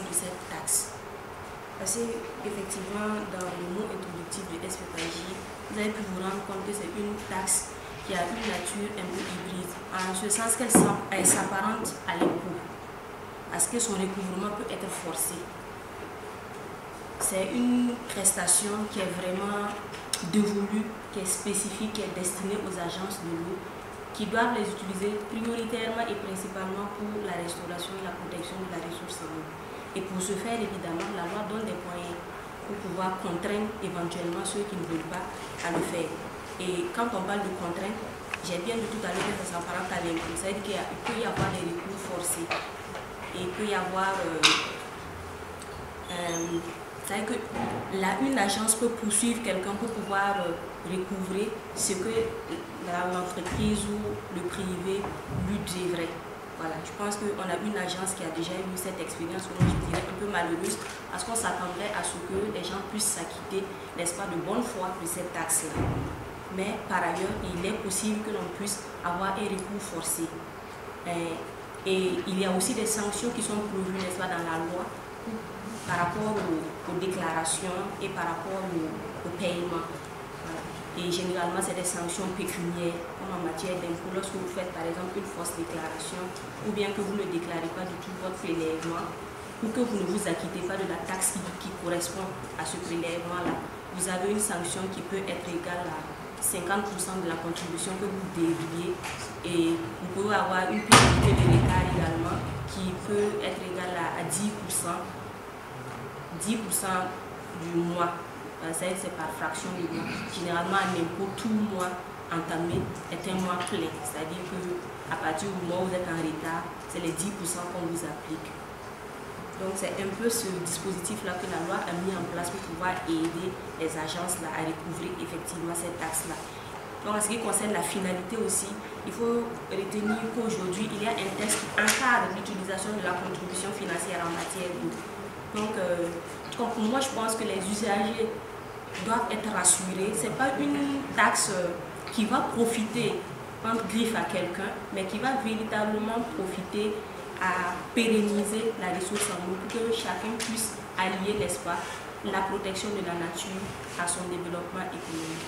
de cette taxe? Parce qu'effectivement, dans le mot introductif de SPPJ, vous avez pu vous rendre compte que c'est une taxe qui a une nature un peu hybride, en ce sens qu'elle s'apparente à l'impôt, parce que son recouvrement peut être forcé. C'est une prestation qui est vraiment dévolue, qui est spécifique, qui est destinée aux agences de l'eau, qui doivent les utiliser prioritairement et principalement pour la restauration et la protection de la ressource en eau. Et pour ce faire, évidemment, la loi donne des moyens pour pouvoir contraindre éventuellement ceux qui ne veulent pas à le faire. Et quand on parle de contrainte, j'ai bien dit tout à l'heure que ça s'apparente à l'impôt. Ça veut dire qu'il peut y avoir des recours forcés. Et il peut y avoir... c'est-à-dire qu'une agence peut poursuivre quelqu'un pour pouvoir recouvrer ce que l'entreprise ou le privé lui devrait. Voilà, je pense qu'on a une agence qui a déjà eu cette expérience, je dirais un peu malheureuse, parce qu'on s'attendrait à ce que les gens puissent s'acquitter, n'est-ce pas, de bonne foi de cette taxe-là. Mais par ailleurs, il est possible que l'on puisse avoir un recours forcé. Et il y a aussi des sanctions qui sont prévues, n'est-ce pas, dans la loi par rapport aux déclarations et par rapport au paiement. Voilà. Et généralement, c'est des sanctions pécuniaires, comme en matière d'impôt, lorsque vous faites par exemple une fausse déclaration, ou bien que vous ne déclarez pas du tout votre prélèvement, ou que vous ne vous acquittez pas de la taxe qui correspond à ce prélèvement-là. Vous avez une sanction qui peut être égale à 50% de la contribution que vous devriez, et vous pouvez avoir une pénalité de l'écart également qui peut être égale à 10% du mois. C'est par fraction de mois. Généralement, un impôt, tout mois entamé est un mois plein. C'est-à-dire qu'à partir du mois où vous êtes en retard, c'est les 10% qu'on vous applique. Donc, c'est un peu ce dispositif-là que la loi a mis en place pour pouvoir aider les agences-là à recouvrer effectivement cette taxe-là. Donc, en ce qui concerne la finalité aussi, il faut retenir qu'aujourd'hui, il y a un texte qui encadre l'utilisation de la contribution financière en matière d'eau. Donc, moi, je pense que les usagers doivent être rassurés. Ce n'est pas une taxe qui va profiter entre griffes à quelqu'un, mais qui va véritablement profiter à pérenniser la ressource en eau pour que chacun puisse allier, n'est-ce pas, la protection de la nature à son développement économique.